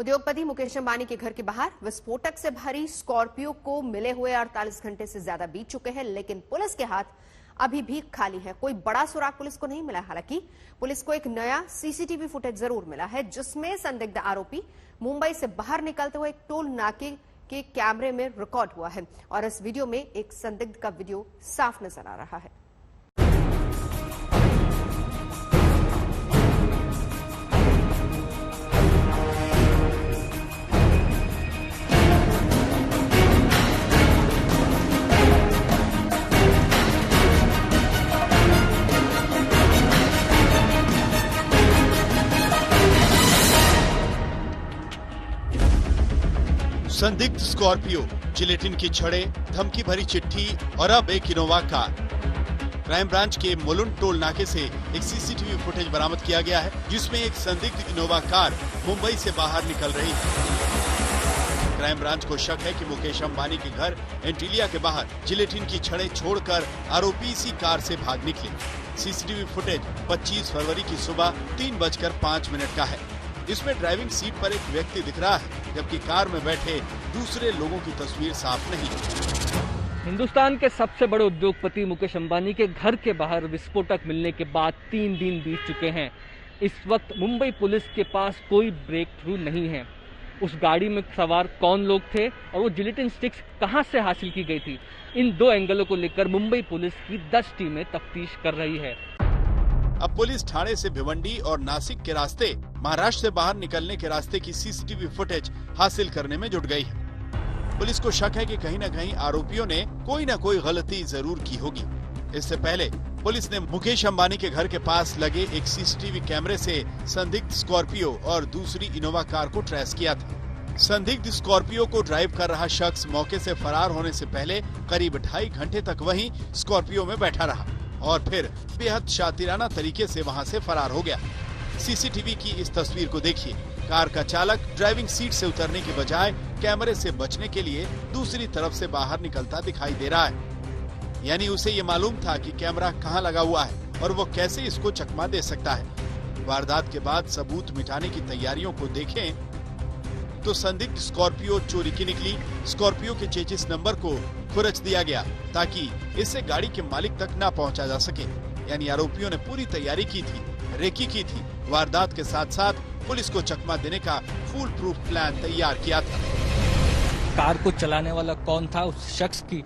उद्योगपति मुकेश अंबानी के घर के बाहर विस्फोटक से भरी स्कॉर्पियो को मिले हुए 48 घंटे से ज्यादा बीत चुके हैं, लेकिन पुलिस के हाथ अभी भी खाली है। कोई बड़ा सुराग पुलिस को नहीं मिला। हालांकि पुलिस को एक नया सीसीटीवी फुटेज जरूर मिला है, जिसमें संदिग्ध आरोपी मुंबई से बाहर निकलते हुए एक टोल नाके के कैमरे में रिकॉर्ड हुआ है और इस वीडियो में एक संदिग्ध का वीडियो साफ नजर आ रहा है। संदिग्ध स्कॉर्पियो, जिलेटिन की छड़े, धमकी भरी चिट्ठी और अब एक इनोवा कार। क्राइम ब्रांच के मुलुंड टोल नाके से एक सीसीटीवी फुटेज बरामद किया गया है, जिसमें एक संदिग्ध इनोवा कार मुंबई से बाहर निकल रही है। क्राइम ब्रांच को शक है कि मुकेश अंबानी के घर एंटीलिया के बाहर जिलेटिन की छड़ें छोड़कर आरोपी इसी कार से भाग निकले। सीसीटीवी फुटेज 25 फरवरी की सुबह 3:05 का है। इसमें ड्राइविंग सीट पर एक व्यक्ति दिख रहा है, जबकि कार में बैठे दूसरे लोगों की तस्वीर साफ नहीं है। हिंदुस्तान के सबसे बड़े उद्योगपति मुकेश अंबानी के घर के बाहर विस्फोटक मिलने के बाद 3 दिन बीत चुके हैं। इस वक्त मुंबई पुलिस के पास कोई ब्रेक थ्रू नहीं है। उस गाड़ी में सवार कौन लोग थे और वो जिलेटिन स्टिक्स कहां से हासिल की गई थी, इन 2 एंगलों को लेकर मुंबई पुलिस की 10 टीमें तफ्तीश कर रही है। अब पुलिस ठाणे से भिवंडी और नासिक के रास्ते महाराष्ट्र से बाहर निकलने के रास्ते की सीसीटीवी फुटेज हासिल करने में जुट गई है। पुलिस को शक है कि कहीं न कहीं आरोपियों ने कोई न कोई गलती जरूर की होगी। इससे पहले पुलिस ने मुकेश अंबानी के घर के पास लगे एक सीसीटीवी कैमरे से संदिग्ध स्कॉर्पियो और दूसरी इनोवा कार को ट्रेस किया था। संदिग्ध स्कॉर्पियो को ड्राइव कर रहा शख्स मौके से फरार होने से पहले करीब 2.5 घंटे तक वहीं स्कॉर्पियो में बैठा रहा और फिर बेहद शातिराना तरीके से वहां से फरार हो गया। सीसीटीवी की इस तस्वीर को देखिए। कार का चालक ड्राइविंग सीट से उतरने के बजाय कैमरे से बचने के लिए दूसरी तरफ से बाहर निकलता दिखाई दे रहा है। यानी उसे ये मालूम था कि कैमरा कहां लगा हुआ है और वो कैसे इसको चकमा दे सकता है। वारदात के बाद सबूत मिटाने की तैयारियों को देखें तो संदिग्ध स्कॉर्पियो चोरी की निकली। स्कॉर्पियो के चेचिस नंबर को खुरच दिया गया ताकि इससे गाड़ी के मालिक तक ना पहुंचा जा सके। यानी आरोपियों ने पूरी तैयारी की थी, रेकी की थी। वारदात के साथ साथ पुलिस को चकमा देने का फुल प्रूफ प्लान तैयार किया था। कार को चलाने वाला कौन था, उस शख्स की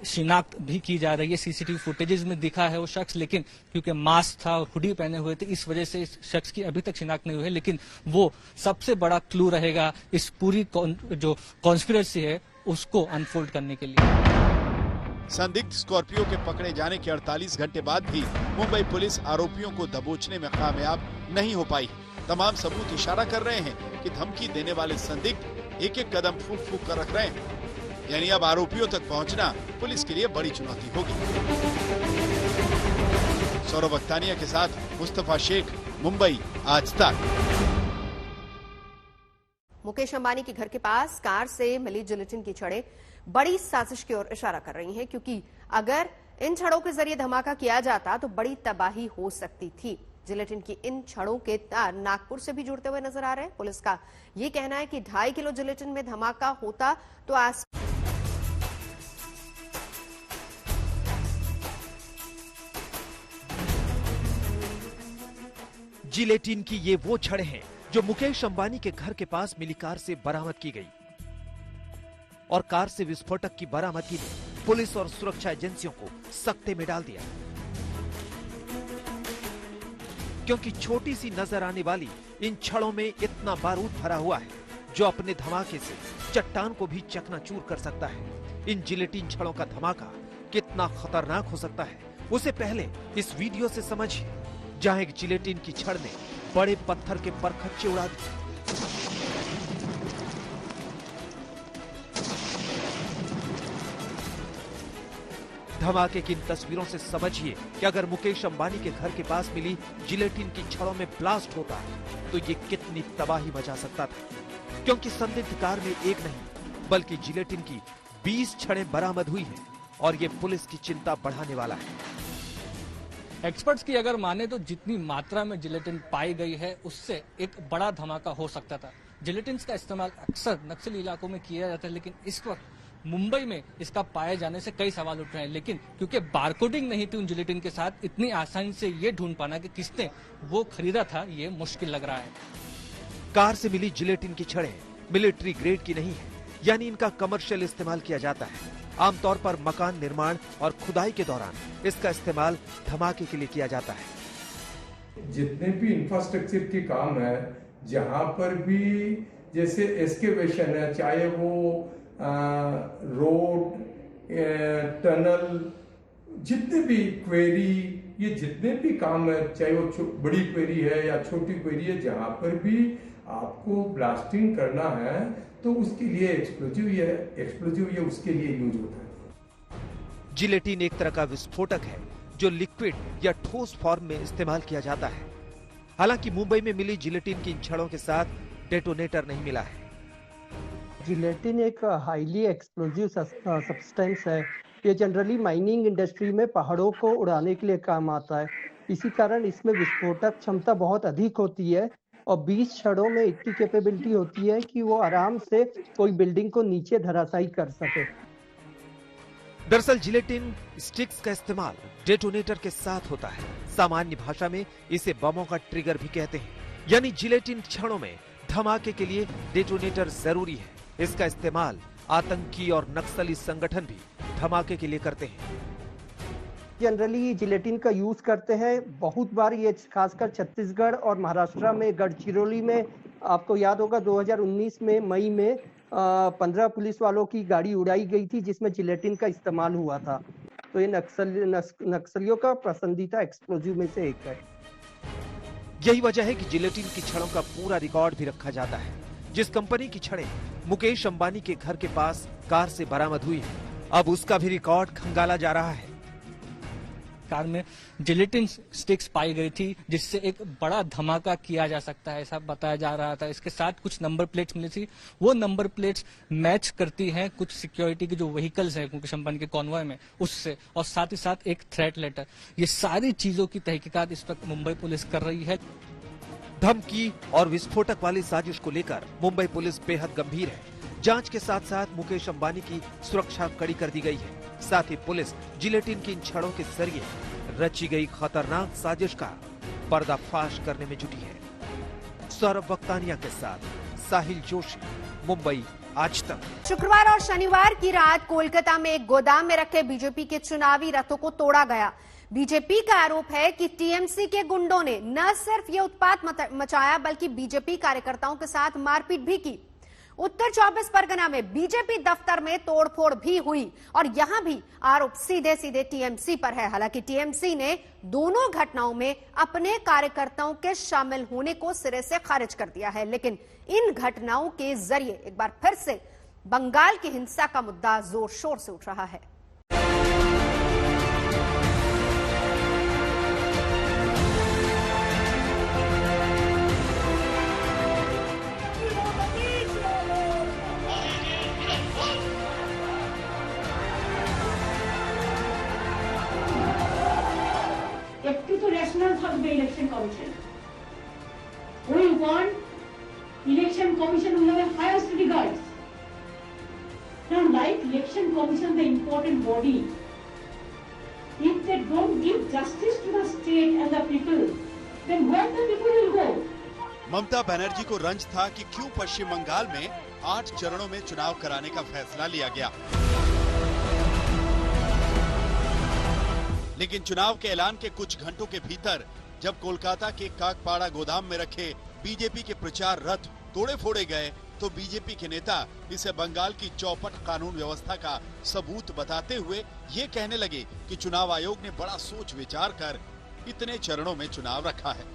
शिनाख्त भी की जा रही है। सीसीटीवी फुटेजेस में दिखा है वो शख्स, लेकिन क्योंकि मास्क था और हुडी पहने हुए थे, इस वजह से इस शख्स की अभी तक शिनाख्त नहीं हुई है। लेकिन वो सबसे बड़ा क्लू रहेगा इस पूरी जो कॉन्स्पिरेसी है उसको अनफोल्ड करने के लिए। संदिग्ध स्कॉर्पियो के पकड़े जाने के 48 घंटे बाद भी मुंबई पुलिस आरोपियों को दबोचने में कामयाब नहीं हो पाई। तमाम सबूत इशारा कर रहे हैं कि धमकी देने वाले संदिग्ध एक-एक कदम फूंक फूंक कर रख रहे हैं। यानी अब आरोपियों तक पहुंचना पुलिस के लिए बड़ी चुनौती होगी। सौरभ अख्तानिया के साथ मुस्तफा शेख, मुंबई आज तक। मुकेश अंबानी के घर के पास कार से मिली जिलेटिन की छड़ें बड़ी साजिश की ओर इशारा कर रही हैं, क्योंकि अगर इन छड़ों के जरिए धमाका किया जाता तो बड़ी तबाही हो सकती थी। जिलेटिन की इन छड़ों के तार नागपुर से भी जुड़ते हुए नजर आ रहे हैं। पुलिस का ये कहना है कि 2.5 किलो जिलेटिन में धमाका होता तो जिलेटिन की ये वो छड़ें हैं जो मुकेश अंबानी के घर के पास मिली कार से बरामद की गई और कार से विस्फोटक की बरामदगी ने पुलिस और सुरक्षा एजेंसियों को सकते में डाल दिया, क्योंकि छोटी सी नजर आने वाली इन छड़ों में इतना बारूद भरा हुआ है जो अपने धमाके से चट्टान को भी चकनाचूर कर सकता है। इन जिलेटिन छड़ों का धमाका कितना खतरनाक हो सकता है उसे पहले इस वीडियो से समझिए, जहां एक जिलेटिन की छड़ ने बड़े पत्थर के परखच्चे उड़ा दिए। धमाके की इन तस्वीरों से समझिए कि अगर मुकेश अंबानी के घर के पास मिली जिलेटिन की छड़ों में ब्लास्ट होता तो ये कितनी तबाही मचा सकता था, क्योंकि संदिग्ध कार में एक नहीं बल्कि जिलेटिन की 20 छड़ें बरामद हुई हैं और ये पुलिस की चिंता बढ़ाने वाला है। एक्सपर्ट्स की अगर माने तो जितनी मात्रा में जिलेटिन पाई गई है उससे एक बड़ा धमाका हो सकता था। जिलेटिन्स का इस्तेमाल अक्सर नक्सली इलाकों में किया जाता है, लेकिन इस वक्त मुंबई में इसका पाए जाने से कई सवाल उठ रहे हैं। लेकिन क्योंकि बारकोडिंग नहीं थी उन जिलेटिन के साथ, इतनी आसानी से ये ढूंढ पाना कि किसने वो खरीदा था, ये मुश्किल लग रहा है। कार से मिली जिलेटिन की छड़ें मिलिट्री ग्रेड की नहीं है, यानी इनका कमर्शियल इस्तेमाल किया जाता है। आमतौर पर मकान निर्माण और खुदाई के दौरान इसका इस्तेमाल धमाके के लिए किया जाता है। जितने भी इंफ्रास्ट्रक्चर के काम है, जहां पर भी जैसे एक्सकेवेशन है, चाहे वो रोड, टनल, जितने भी क्वेरी, ये जितने भी काम है, चाहे वो बड़ी क्वेरी है या छोटी क्वेरी है, जहां पर भी आपको ब्लास्टिंग करना है तो उसके लिए एक्सप्लोजिव ये उसके लिए यूज होता है। जिलेटिन एक तरह का विस्फोटक है जो लिक्विड या ठोस फॉर्म में इस्तेमाल किया जाता है। हालांकि मुंबई में मिली जिलेटिन की इन छड़ों के साथ डेटोनेटर नहीं मिला है। जिलेटिन एक हाईली एक्सप्लोजिव सब्सटेंस है। ये जनरली माइनिंग इंडस्ट्री में पहाड़ों को उड़ाने के लिए काम आता है। इसी कारण इसमें विस्फोटक क्षमता बहुत अधिक होती है और 20 छड़ों में इतनी कैपेबिलिटी होती है कि वो आराम से कोई बिल्डिंग को नीचे धराशायी कर सके। दरअसल जिलेटिन स्टिक्स का इस्तेमाल डेटोनेटर के साथ होता है। सामान्य भाषा में इसे बमों का ट्रिगर भी कहते हैं, यानी जिलेटिन छड़ों में धमाके के लिए डेटोनेटर जरूरी है। इसका इस्तेमाल आतंकी और नक्सली संगठन भी धमाके के लिए करते हैं। जनरली जिलेटिन का यूज करते हैं। बहुत बार ये खासकर छत्तीसगढ़ और महाराष्ट्र में गढ़चिरौली में, आपको याद होगा 2019 में मई में 15 पुलिस वालों की गाड़ी उड़ाई गई थी जिसमें जिलेटिन का इस्तेमाल हुआ था। तो ये नक्सलियों का पसंदीदा एक्सप्लोजिव में से एक है। यही वजह है कि जिलेटिन की छड़ों का पूरा रिकॉर्ड भी रखा जाता है। जिस कंपनी की छड़ें मुकेश अंबानी के घर के पास कार से बरामद हुई है, अब उसका भी रिकॉर्ड खंगाला जा रहा है। कार में जिलेटिन स्टिक्स पाई गई थी जिससे एक बड़ा धमाका किया जा सकता है, ऐसा बताया जा रहा था। इसके साथ कुछ नंबर प्लेट्स मिली थी। वो नंबर प्लेट्स मैच करती हैं कुछ सिक्योरिटी के जो व्हीकल्स हैं मुकेश अंबानी के कॉन्वॉय में, उससे, और साथ ही साथ एक थ्रेट लेटर। ये सारी चीजों की तहकीकात इस वक्त मुंबई पुलिस कर रही है। धमकी और विस्फोटक वाली साजिश को लेकर मुंबई पुलिस बेहद गंभीर है। जांच के साथ साथ मुकेश अंबानी की सुरक्षा कड़ी कर दी गई है। साथ ही पुलिस जिलेटिन की इन छड़ों के जरिए रची गई खतरनाक साजिश का पर्दाफाश करने में जुटी है। सौरभ वक्तानिया के साथ साहिल जोशी, मुंबई आज तक। शुक्रवार और शनिवार की रात कोलकाता में एक गोदाम में रखे बीजेपी के चुनावी रथों को तोड़ा गया। बीजेपी का आरोप है कि टीएमसी के गुंडों ने न सिर्फ ये उत्पात मचाया बल्कि बीजेपी कार्यकर्ताओं के साथ मारपीट भी की। उत्तर 24 परगना में बीजेपी दफ्तर में तोड़फोड़ भी हुई और यहां भी आरोप सीधे सीधे टीएमसी पर है। हालांकि टीएमसी ने दोनों घटनाओं में अपने कार्यकर्ताओं के शामिल होने को सिरे से खारिज कर दिया है, लेकिन इन घटनाओं के जरिए एक बार फिर से बंगाल की हिंसा का मुद्दा जोर शोर से उठ रहा है। একটু তো রেশনাল থাকবে election commission. We want election commission to have a highest regards. Now, like election commission, the important body, if they don't give justice to the state and the people, then where the people will go? Mamata Banerjee को रंज था कि क्यों पश्चिम बंगाल में 8 चरणों में चुनाव कराने का फैसला लिया गया, लेकिन चुनाव के ऐलान के कुछ घंटों के भीतर जब कोलकाता के काकपाड़ा गोदाम में रखे बीजेपी के प्रचार रथ तोड़े फोड़े गए तो बीजेपी के नेता इसे बंगाल की चौपट कानून व्यवस्था का सबूत बताते हुए ये कहने लगे कि चुनाव आयोग ने बड़ा सोच विचार कर इतने चरणों में चुनाव रखा है।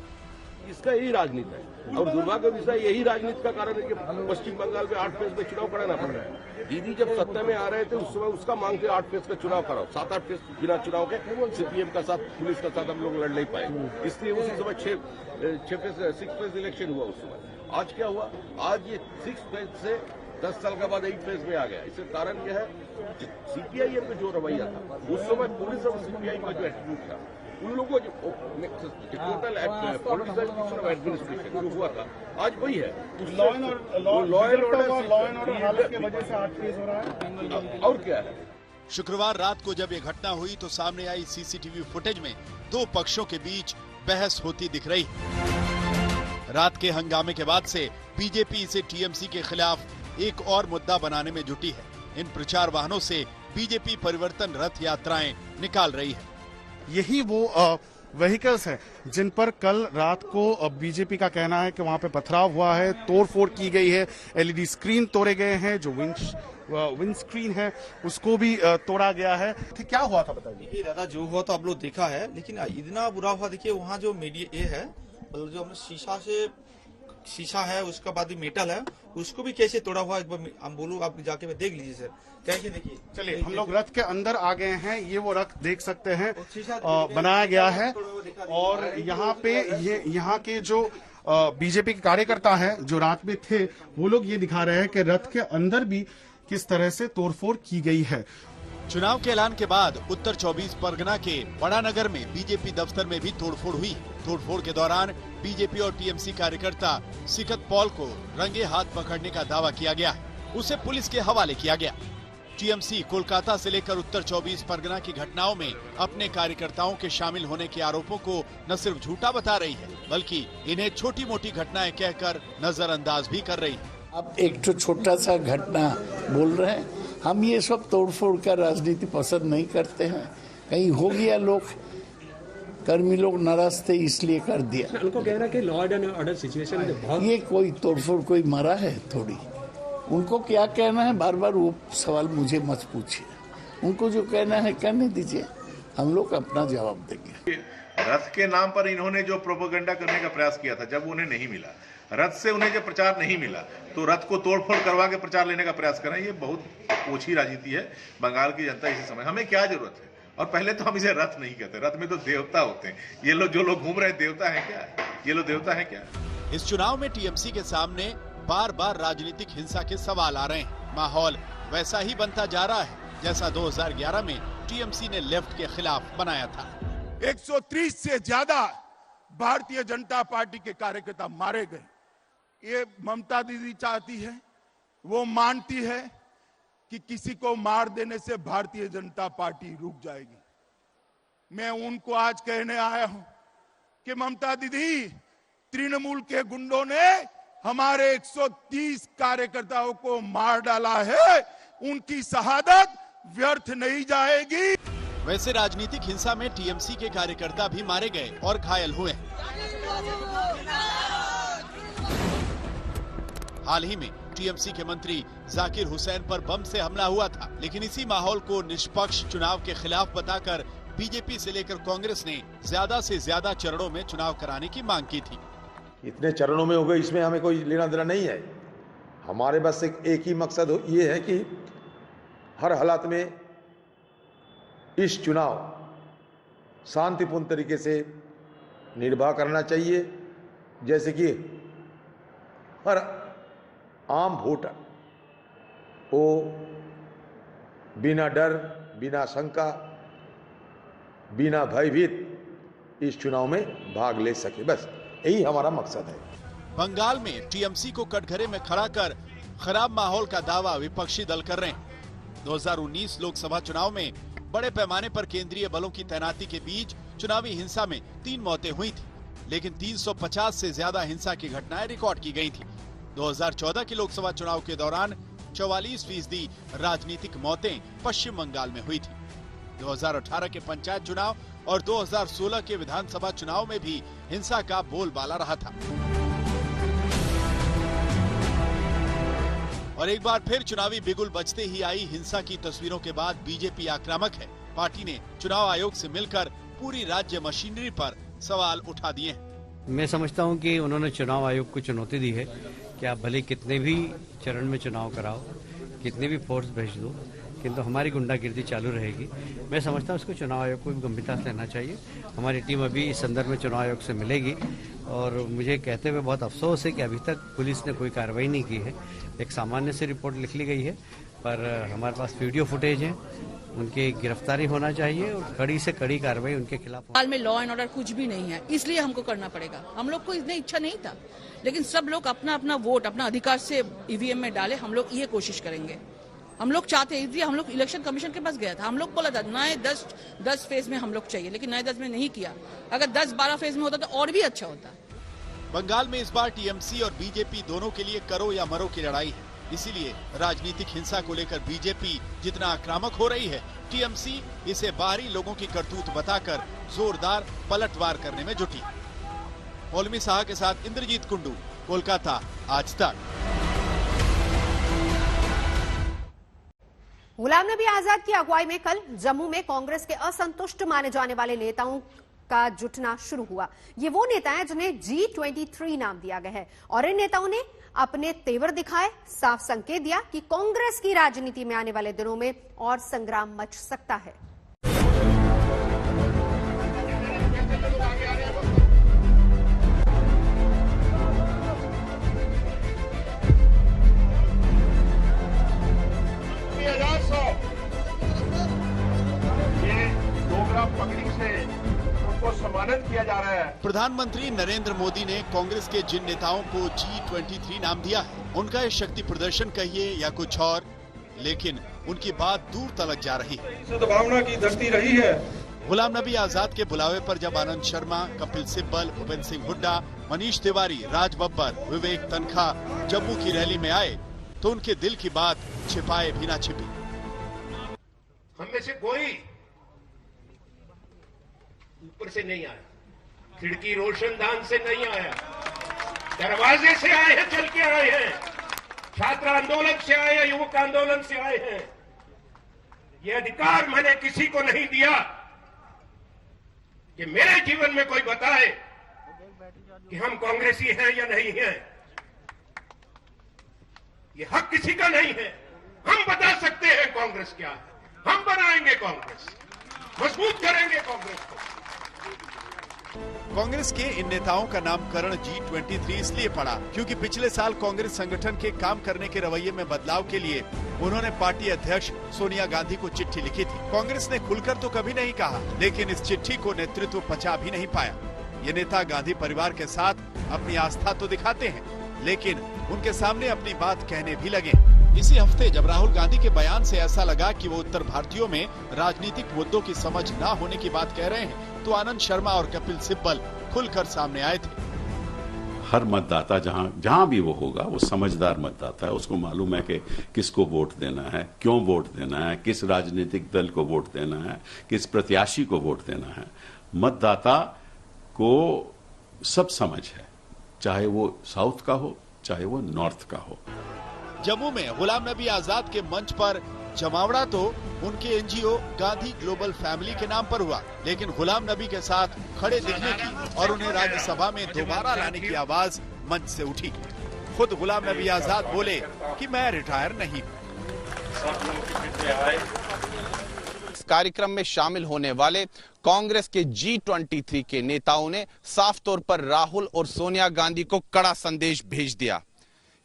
इसका यही राजनीति है और दुर्भाग्य विषय यही राजनीति का कारण है कि पश्चिम बंगाल में 8 फेज में चुनाव कराना पड़ रहा है। दीदी जब सत्ता में आ रहे थे उस समय उसका मांग थे 8 फेज का चुनाव कराओ। 7-8 फेज बिना चुनाव के सीपीएम का साथ पुलिस का साथ हम लोग लड़ नहीं पाए, इसलिए उसी समय 6 फेज इलेक्शन हुआ। उस समय आज क्या हुआ, आज ये 6 फेज से 10 साल के बाद 8 फेज में आ गया। इसका कारण यह है सीपीआईएम का जो रवैया था उस समय पुलिस और सीपीआई का जो एटीट्यूड था उन लोगों को टोटल एडमिनिस्ट्रेशन जो हुआ था आज वही है। लॉ एंड ऑर्डर हालत की वजह से 8 केस हो रहा है और क्या है। शुक्रवार रात को जब ये घटना हुई तो सामने आई सीसीटीवी फुटेज में दो पक्षों के बीच बहस होती दिख रही। रात के हंगामे के बाद से बीजेपी इसे टीएमसी के खिलाफ एक और मुद्दा बनाने में जुटी है। इन प्रचार वाहनों से बीजेपी परिवर्तन रथ यात्राएं निकाल रही है। यही वो व्हीकल्स हैं जिन पर कल रात को बीजेपी का कहना है कि वहां पे पथराव हुआ है, तोड़फोड़ की गई है, एलईडी स्क्रीन तोड़े गए हैं, जो विंड स्क्रीन है उसको भी तोड़ा गया है। क्या हुआ था बताइए। दादा जो हुआ तो आप लोग देखा है, लेकिन इतना बुरा हुआ। देखिए वहाँ जो मीडिया ये है, मतलब जो हमने शीशा है, उसका बाद मेटल है, उसको भी कैसे तोड़ा हुआ, एक बार हम बोलूँ आप जाके देख लीजिए सर, कैसे देखिए। चलिए हम लोग रथ के अंदर आ गए हैं। ये वो रथ देख सकते हैं बनाया गया है, और यहाँ पे यहाँ के जो बीजेपी के कार्यकर्ता हैं जो रात में थे, वो लोग ये दिखा रहे हैं कि रथ के अंदर भी किस तरह से तोड़फोड़ की गई है। चुनाव के ऐलान के बाद उत्तर 24 परगना के बड़ा नगर में बीजेपी दफ्तर में भी तोड़फोड़ हुई। तोड़फोड़ के दौरान बीजेपी और टीएमसी कार्यकर्ता सिकत पॉल को रंगे हाथ पकड़ने का दावा किया गया है, उसे पुलिस के हवाले किया गया। टीएमसी कोलकाता से लेकर उत्तर 24 परगना की घटनाओं में अपने कार्यकर्ताओं के शामिल होने के आरोपों को न सिर्फ झूठा बता रही है, बल्कि इन्हें छोटी मोटी घटनाएं कहकर नजरअंदाज भी कर रही है। अब एक तो छोटा सा घटना बोल रहे हैं, हम ये सब तोड़फोड़ का राजनीति पसंद नहीं करते हैं। कहीं हो गया, लोग कर्मी लोग नाराज थे इसलिए कर दिया। उनको कहना कि लॉ एंड ऑर्डर सिचुएशन बहुत, ये कोई तोड़फोड़ कोई मरा है थोड़ी। उनको क्या कहना है, बार बार वो सवाल मुझे मत पूछिए। उनको जो कहना है कहने दीजिए, हम लोग अपना जवाब देंगे। रथ के नाम पर इन्होंने जो प्रोपेगेंडा करने का प्रयास किया था, जब उन्हें नहीं मिला, रथ से उन्हें जब प्रचार नहीं मिला, तो रथ को तोड़फोड़ करवा के प्रचार लेने का प्रयास कर रहे हैं। ये बहुत ओछी राजनीति है। बंगाल की जनता इसे समझ, हमें क्या जरूरत है। और पहले तो हम इसे रथ नहीं कहते, रथ में तो देवता होते हैं। ये लोग जो लोग घूम रहे हैं, देवता है क्या? ये लोग देवता है क्या? इस चुनाव में टीएमसी के सामने बार बार राजनीतिक हिंसा के सवाल आ रहे हैं। माहौल वैसा ही बनता जा रहा है जैसा 2011 में टीएमसी ने लेफ्ट के खिलाफ बनाया था। 130 से ज्यादा भारतीय जनता पार्टी के कार्यकर्ता मारे गए। ये ममता दीदी चाहती है, वो मानती है कि किसी को मार देने से भारतीय जनता पार्टी रुक जाएगी। मैं उनको आज कहने आया हूं कि ममता दीदी, तृणमूल के गुंडों ने हमारे 130 कार्यकर्ताओं को मार डाला है, उनकी शहादत व्यर्थ नहीं जाएगी। वैसे राजनीतिक हिंसा में टीएमसी के कार्यकर्ता भी मारे गए और घायल हुए। हाल ही में टीएमसी के मंत्री जाकिर हुसैन पर बम से हमला हुआ था, लेकिन इसी माहौल को निष्पक्ष चुनाव के खिलाफ बताकर बीजेपी से लेकर कांग्रेस ने ज्यादा से ज्यादा चरणों में चुनाव कराने की मांग की थी। इतने चरणों में हो गए, इसमें हमें कोई लेना देना नहीं है। हमारे बस एक ही मकसद ये है कि हर हालात में इस चुनाव शांतिपूर्ण तरीके से निर्वाह करना चाहिए, जैसे कि हर आम वोटर वो बिना डर, बिना शंका, बिना भयभीत इस चुनाव में भाग ले सके। बस यही हमारा मकसद है। बंगाल में टीएमसी को कटघरे में खड़ा कर खराब माहौल का दावा विपक्षी दल कर रहे हैं। 2019 लोकसभा चुनाव में बड़े पैमाने पर केंद्रीय बलों की तैनाती के बीच चुनावी हिंसा में 3 मौतें हुई थी, लेकिन 350 से ज्यादा हिंसा की घटनाएं रिकॉर्ड की गई थी। 2014 के लोकसभा चुनाव के दौरान 44% राजनीतिक मौतें पश्चिम बंगाल में हुई थी। 2018 के पंचायत चुनाव और 2016 के विधानसभा चुनाव में भी हिंसा का बोलबाला रहा था। और एक बार फिर चुनावी बिगुल बजते ही आई हिंसा की तस्वीरों के बाद बीजेपी आक्रामक है। पार्टी ने चुनाव आयोग से मिलकर पूरी राज्य मशीनरी पर सवाल उठा दिए हैं। मैं समझता हूं कि उन्होंने चुनाव आयोग को चुनौती दी है कि आप भले कितने भी चरण में चुनाव कराओ, कितने भी फोर्स भेज दो, किंतु हमारी गुंडागिर्दी चालू रहेगी। मैं समझता हूं उसको चुनाव आयोग को भी गंभीरता से लेना चाहिए। हमारी टीम अभी इस संदर्भ में चुनाव आयोग से मिलेगी और मुझे कहते हुए बहुत अफसोस है कि अभी तक पुलिस ने कोई कार्रवाई नहीं की है। एक सामान्य सी रिपोर्ट लिख ली गई है, पर हमारे पास वीडियो फुटेज है, उनकी गिरफ्तारी होना चाहिए और कड़ी से कड़ी कार्रवाई उनके खिलाफ। हाल में लॉ एंड ऑर्डर कुछ भी नहीं है, इसलिए हमको करना पड़ेगा। हम लोग को इतनी इच्छा नहीं था, लेकिन सब लोग अपना अपना वोट अपना अधिकार से ईवीएम में डाले। हम लोग ये कोशिश करेंगे, हम लोग चाहते हैं, इसलिए हम लोग इलेक्शन कमीशन के पास गया था। हम लोग बोला था नए 10 फेज में हम लोग चाहिए, लेकिन नए 10 में नहीं किया। अगर 10-12 फेज में होता तो और भी अच्छा होता। बंगाल में इस बार टीएमसी और बीजेपी दोनों के लिए करो या मरो की लड़ाई है। इसीलिए राजनीतिक हिंसा को लेकर बीजेपी जितना आक्रामक हो रही है, टीएमसी इसे बाहरी लोगों की करतूत बताकर जोरदार पलटवार करने में जुटी। मौलवी शाह के साथ इंद्रजीत कुंडू, कोलकाता, आज तक। गुलाम नबी आजाद की अगुवाई में कल जम्मू में कांग्रेस के असंतुष्ट माने जाने वाले नेताओं का जुटना शुरू हुआ। ये वो नेता हैं जिन्हें G23 नाम दिया गया है और इन नेताओं ने अपने तेवर दिखाए, साफ संकेत दिया कि कांग्रेस की राजनीति में आने वाले दिनों में और संग्राम मच सकता है। पगड़ी से उनको सम्मानित किया जा रहा है। प्रधानमंत्री नरेंद्र मोदी ने कांग्रेस के जिन नेताओं को G23 नाम दिया है, उनका ये शक्ति प्रदर्शन कहिए या कुछ और, लेकिन उनकी बात दूर तलक जा रही है। सद्भावना की धरती रही है। गुलाम नबी आजाद के बुलावे पर जब आनंद शर्मा, कपिल सिब्बल, भूपेंद्र सिंह हुड्डा, मनीष तिवारी, राज बब्बर, विवेक तनखा जम्मू की रैली में आए तो उनके दिल की बात छिपाए भी ना छिपी। हम में से कोई ऊपर से नहीं आया, खिड़की रोशनदान से नहीं आया, दरवाजे से आए हैं, चल के आए हैं, छात्र आंदोलन से आए हैं, युवक आंदोलन से आए हैं। यह अधिकार मैंने किसी को नहीं दिया कि मेरे जीवन में कोई बताए कि हम कांग्रेसी हैं या नहीं हैं। यह हक किसी का नहीं है। हम बता सकते हैं कांग्रेस क्या है, हम बनाएंगे कांग्रेस, मजबूत करेंगे कांग्रेस को। कांग्रेस के इन नेताओं का नामकरण G23 इसलिए पड़ा क्योंकि पिछले साल कांग्रेस संगठन के काम करने के रवैये में बदलाव के लिए उन्होंने पार्टी अध्यक्ष सोनिया गांधी को चिट्ठी लिखी थी। कांग्रेस ने खुलकर तो कभी नहीं कहा, लेकिन इस चिट्ठी को नेतृत्व पचा भी नहीं पाया। ये नेता गांधी परिवार के साथ अपनी आस्था तो दिखाते हैं, लेकिन उनके सामने अपनी बात कहने भी लगे। इसी हफ्ते जब राहुल गांधी के बयान से ऐसा लगा कि वो उत्तर भारतीयों में राजनीतिक मुद्दों की समझ ना होने की बात कह रहे हैं, तो आनंद शर्मा और कपिल सिब्बल खुलकर सामने आए थे। हर मतदाता जहां भी वो होगा, वो समझदार मतदाता है, उसको मालूम है कि किसको वोट देना है, क्यों वोट देना है, किस राजनीतिक दल को वोट देना है, किस प्रत्याशी को वोट देना है। मतदाता को सब समझ है, चाहे वो साउथ का हो, चाहे वो नॉर्थ का हो। जम्मू में गुलाम नबी आजाद के मंच पर जमावड़ा तो उनके एनजीओ गांधी ग्लोबल फैमिली के नाम पर हुआ, लेकिन गुलाम नबी के साथ खड़े दिखने की और उन्हें राज्यसभा में दोबारा लाने की आवाज मंच से उठी। खुद गुलाम नबी आजाद बोले कि मैं रिटायर नहीं हूँ। इस कार्यक्रम में शामिल होने वाले कांग्रेस के G23 के नेताओं ने साफ तौर पर राहुल और सोनिया गांधी को कड़ा संदेश भेज दिया।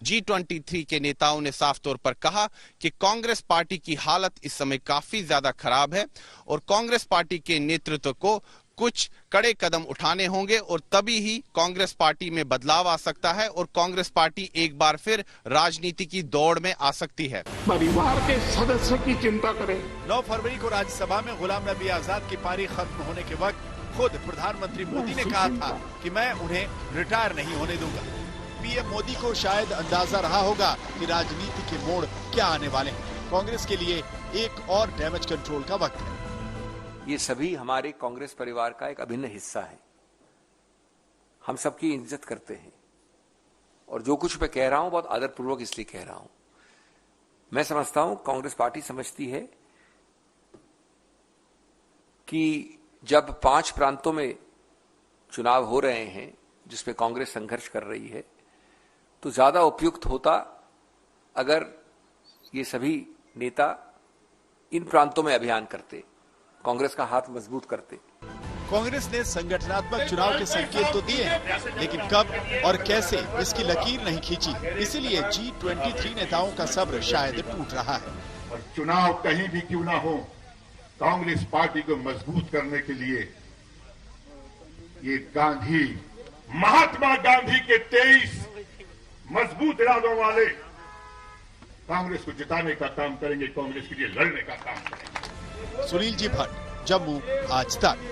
G23 के नेताओं ने साफ तौर पर कहा कि कांग्रेस पार्टी की हालत इस समय काफी ज्यादा खराब है और कांग्रेस पार्टी के नेतृत्व को कुछ कड़े कदम उठाने होंगे और तभी ही कांग्रेस पार्टी में बदलाव आ सकता है और कांग्रेस पार्टी एक बार फिर राजनीति की दौड़ में आ सकती है। परिवार के सदस्य की चिंता करें। 9 फरवरी को राज्यसभा में गुलाम नबी आजाद की पारी खत्म होने के वक्त खुद प्रधानमंत्री मोदी ने कहा था कि मैं उन्हें रिटायर नहीं होने दूंगा। पीएम मोदी को शायद अंदाजा रहा होगा कि राजनीति के मोड़ क्या आने वाले हैं। कांग्रेस के लिए एक और डैमेज कंट्रोल का वक्त है। ये सभी हमारे कांग्रेस परिवार का एक अभिन्न हिस्सा है। हम सबकी इज्जत करते हैं और जो कुछ मैं कह रहा हूं बहुत आदरपूर्वक इसलिए कह रहा हूं। मैं समझता हूं कांग्रेस पार्टी समझती है कि जब 5 प्रांतों में चुनाव हो रहे हैं जिसमें कांग्रेस संघर्ष कर रही है, तो ज्यादा उपयुक्त होता अगर ये सभी नेता इन प्रांतों में अभियान करते, कांग्रेस का हाथ मजबूत करते। कांग्रेस ने संगठनात्मक चुनाव के संकेत तो दिए हैं, लेकिन कब और कैसे इसकी लकीर नहीं खींची। इसीलिए G23 नेताओं का सब्र शायद टूट रहा है। और चुनाव कहीं भी क्यों ना हो, कांग्रेस पार्टी को मजबूत करने के लिए ये गांधी, महात्मा गांधी के 23 मजबूत इरादों वाले कांग्रेस को जिताने का काम करेंगे, कांग्रेस के लिए लड़ने का काम करेंगे। सुनील जी भट्ट, जम्मू, आज तक।